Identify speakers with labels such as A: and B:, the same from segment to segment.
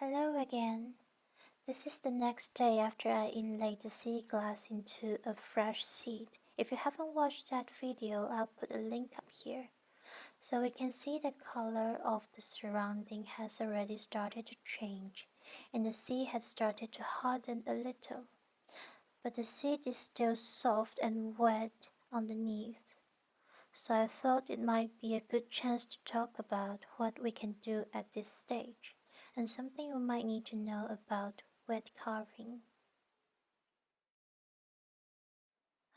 A: Hello again. This is the next day after I inlaid the seed glass into a fresh seed. If you haven't watched that video, I'll put a link up here. So we can see the color of the surrounding has already started to change and the seed has started to harden a little. But the seed is still soft and wet underneath. So I thought it might be a good chance to talk about what we can do at this stage and something you might need to know about wet carving.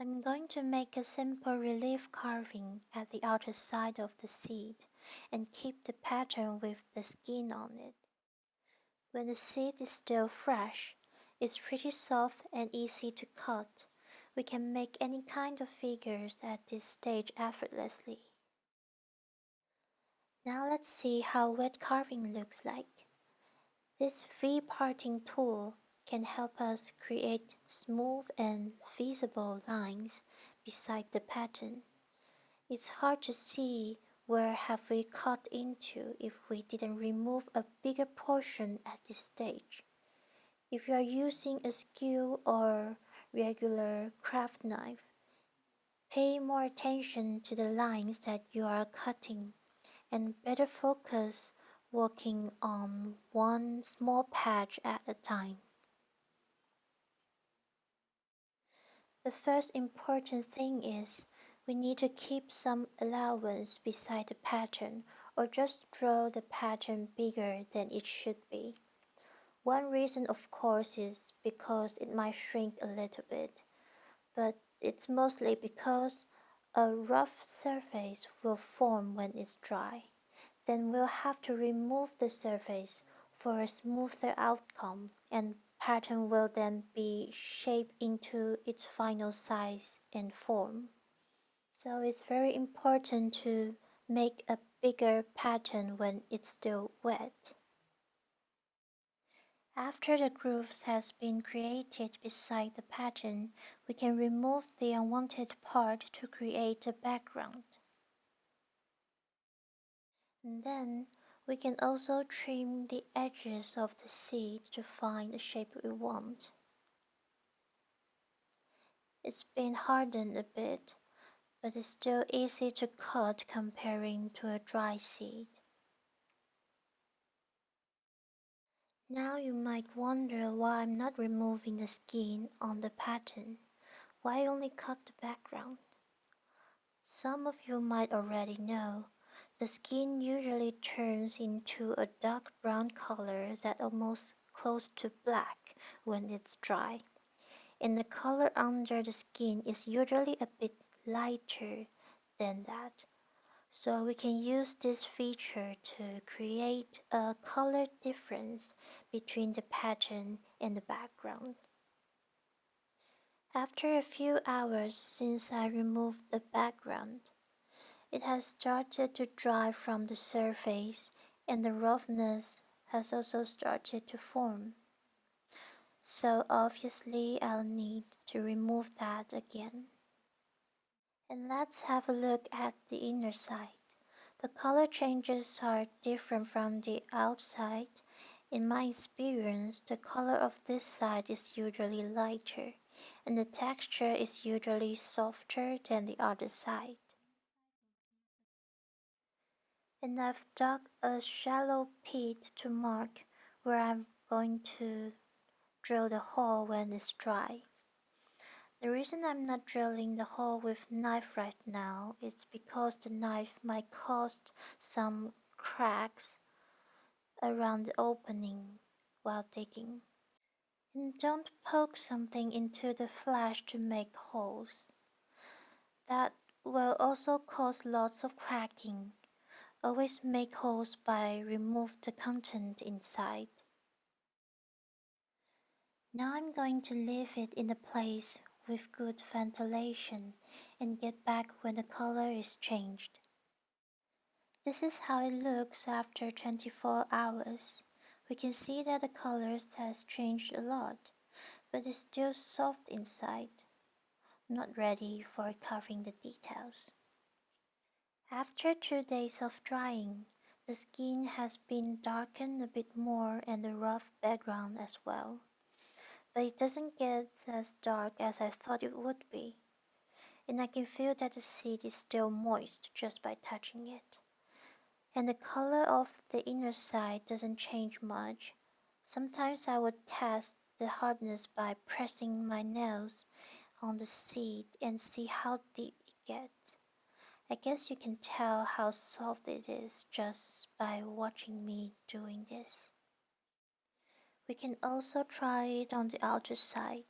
A: I'm going to make a simple relief carving at the outer side of the seed and keep the pattern with the skin on it. When the seed is still fresh, it's pretty soft and easy to cut. We can make any kind of figures at this stage effortlessly. Now let's see how wet carving looks like. This V-parting tool can help us create smooth and visible lines beside the pattern. It's hard to see where have we cut into if we didn't remove a bigger portion at this stage. If you are using a skew or regular craft knife, pay more attention to the lines that you are cutting and better focus working on one small patch at a time. The first important thing is we need to keep some allowance beside the pattern or just draw the pattern bigger than it should be. One reason of course is because it might shrink a little bit, but it's mostly because a rough surface will form when it's dry. Then we'll have to remove the surface for a smoother outcome and pattern will then be shaped into its final size and form. So it's very important to make a bigger pattern when it's still wet. After the grooves has been created beside the pattern, we can remove the unwanted part to create a background. And then we can also trim the edges of the seed to find the shape we want. It's been hardened a bit, but it's still easy to cut comparing to a dry seed. Now you might wonder why I'm not removing the skin on the pattern. Why only cut the background? Some of you might already know, the skin usually turns into a dark brown color that almost close to black when it's dry, and the color under the skin is usually a bit lighter than that. So we can use this feature to create a color difference between the pattern and the background. After a few hours since I removed the background, it has started to dry from the surface and the roughness has also started to form. So obviously I'll need to remove that again. And let's have a look at the inner side. The color changes are different from the outside. In my experience, the color of this side is usually lighter, and the texture is usually softer than the other side. And I've dug a shallow pit to mark where I'm going to drill the hole when it's dry. The reason I'm not drilling the hole with knife right now is because the knife might cause some cracks around the opening while digging. And don't poke something into the flesh to make holes. That will also cause lots of cracking. Always make holes by remove the content inside. Now I'm going to leave it in a place with good ventilation and get back when the color is changed. This is how it looks after 24 hours. We can see that the colors has changed a lot, but it's still soft inside, not ready for carving the details. After 2 days of drying, The skin has been darkened a bit more and the rough background as well, but it doesn't get as dark as I thought it would be, and I can feel that the seed is still moist just by touching it. And the color of the inner side doesn't change much. Sometimes I would test the hardness by pressing my nails on the seed and see how deep it gets. I guess you can tell how soft it is just by watching me doing this. We can also try it on the outer side.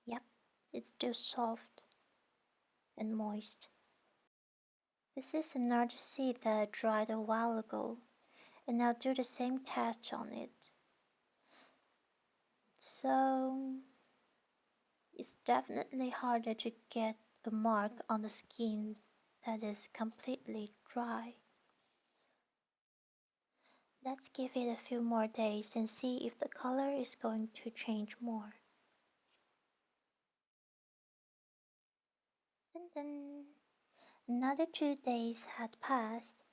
A: Yep, it's still soft and moist. This is another seed that I dried a while ago, and I'll do the same test on it. So, it's definitely harder to get a mark on the skin that is completely dry. Let's give it a few more days and see if the color is going to change more. And then another 2 days had passed.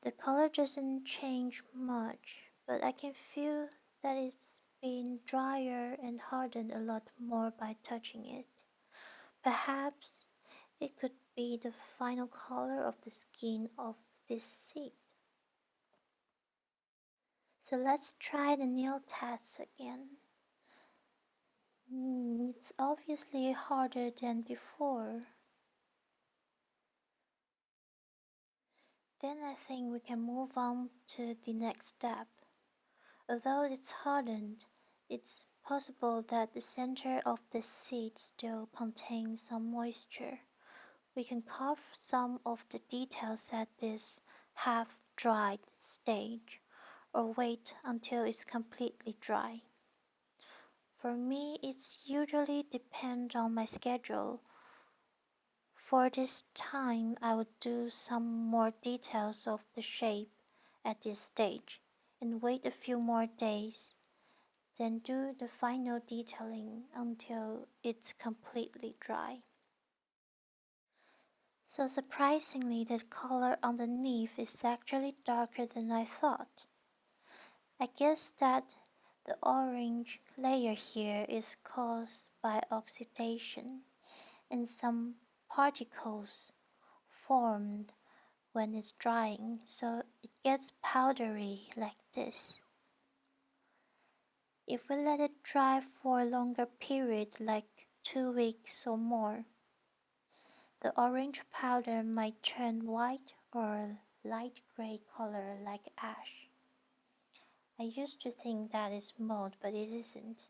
A: The color doesn't change much, but I can feel that it's been drier and hardened a lot more by touching it. Perhaps it could be the final color of the skin of this seed. So let's try the nail test again. It's obviously harder than before. Then I think we can move on to the next step. Although it's hardened, it's possible that the center of the seed still contains some moisture. We can carve some of the details at this half-dried stage, or wait until it's completely dry. For me, it's usually depend on my schedule. For this time, I would do some more details of the shape at this stage and wait a few more days, then do the final detailing until it's completely dry. So surprisingly, the color underneath is actually darker than I thought. I guess that the orange layer here is caused by oxidation and some particles formed when it's drying, so it gets powdery like this. If we let it dry for a longer period, like 2 weeks or more, the orange powder might turn white or light gray color like ash. I used to think that is mold, but it isn't.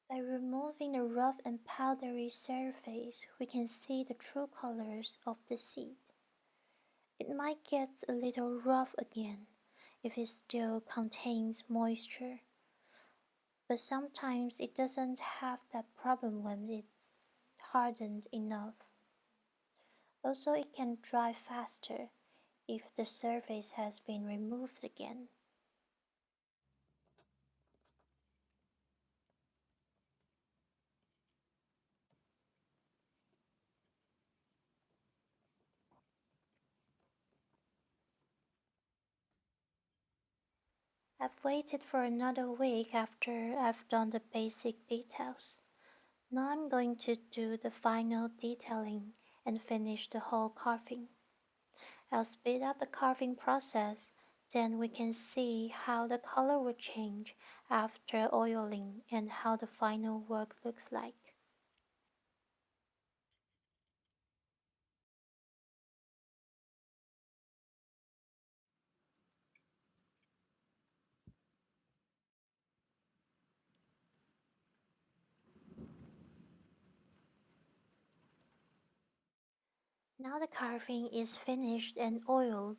A: By removing the rough and powdery surface, we can see the true colors of the seed. It might get a little rough again if it still contains moisture, but sometimes it doesn't have that problem when it's hardened enough. Also, it can dry faster if the surface has been removed again. I've waited for another week after I've done the basic details. Now I'm going to do the final detailing and finish the whole carving. I'll speed up the carving process, then we can see how the color will change after oiling and how the final work looks like. Now the carving is finished and oiled,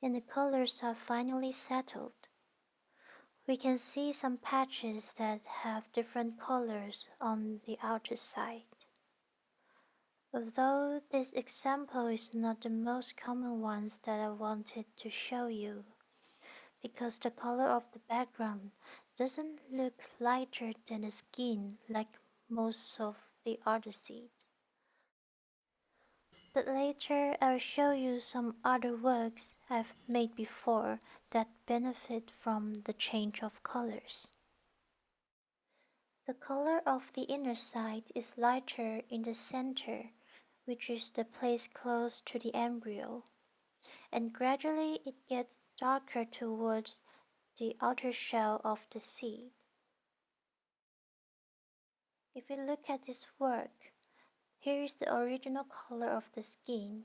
A: and the colors have finally settled. We can see some patches that have different colors on the outer side. Although this example is not the most common ones that I wanted to show you, because the color of the background doesn't look lighter than the skin like most of the other seeds. But later I'll show you some other works I've made before that benefit from the change of colors. The color of the inner side is lighter in the center, which is the place close to the embryo, and gradually it gets darker towards the outer shell of the seed. If we look at this work, here is the original color of the skin,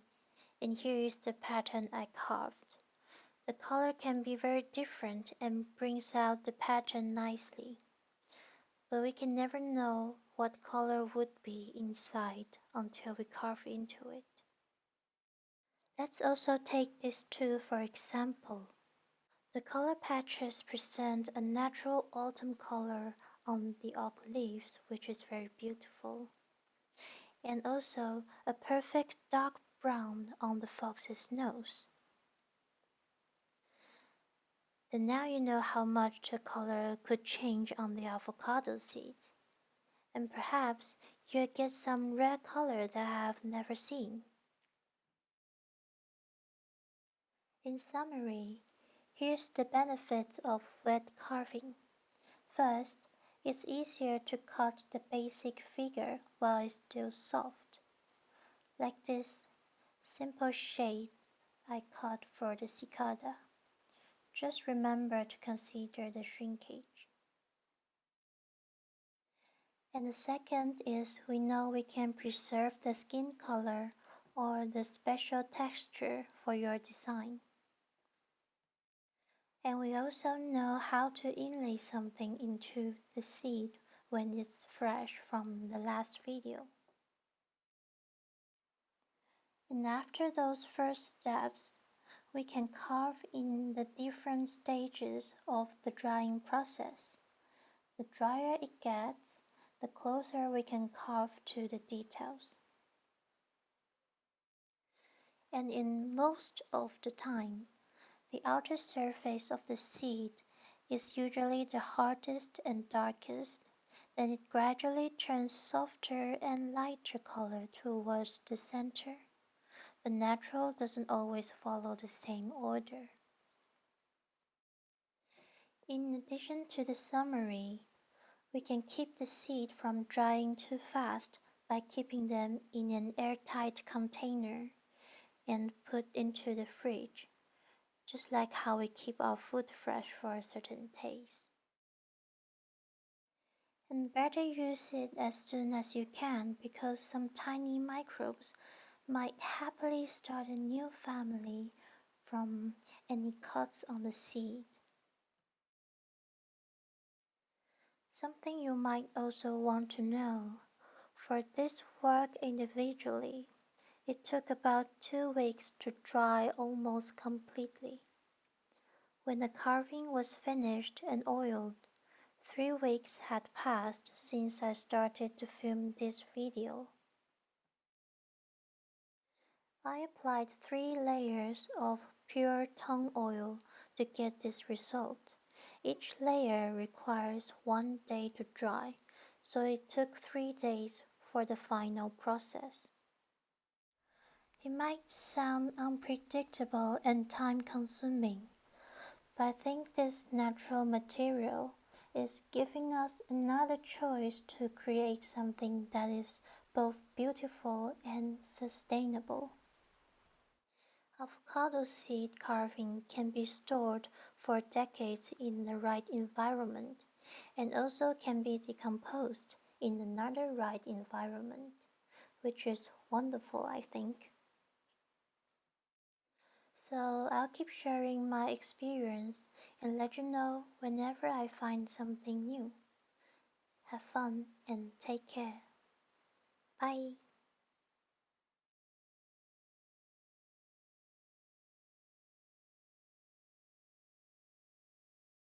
A: and here is the pattern I carved. The color can be very different and brings out the pattern nicely, but we can never know what color would be inside until we carve into it. Let's also take this too for example. The color patches present a natural autumn color on the oak leaves, which is very beautiful, and also a perfect dark brown on the fox's nose. And now you know how much the color could change on the avocado seeds, and perhaps you'll get some rare color that I've never seen. In summary, here's the benefits of wet carving. First, it's easier to cut the basic figure while it's still soft, like this simple shape I cut for the cicada. Just remember to consider the shrinkage. And the second is we know we can preserve the skin color or the special texture for your design. And we also know how to inlay something into the seed when it's fresh from the last video. And after those first steps, we can carve in the different stages of the drying process. The drier it gets, the closer we can carve to the details. And in most of the time, the outer surface of the seed is usually the hardest and darkest, then it gradually turns softer and lighter color towards the center. But natural doesn't always follow the same order. In addition to the summary, we can keep the seed from drying too fast by keeping them in an airtight container and put into the fridge, just like how we keep our food fresh for a certain taste. And better use it as soon as you can because some tiny microbes might happily start a new family from any cuts on the seed. Something you might also want to know, for this work individually, it took about 2 weeks to dry almost completely. When the carving was finished and oiled, 3 weeks had passed since I started to film this video. I applied 3 layers of pure tung oil to get this result. Each layer requires 1 day to dry, so it took 3 days for the final process. It might sound unpredictable and time-consuming, but I think this natural material is giving us another choice to create something that is both beautiful and sustainable. Avocado seed carving can be stored for decades in the right environment and also can be decomposed in another right environment, which is wonderful, I think. So I'll keep sharing my experience and let you know whenever I find something new. Have fun and take care. Bye.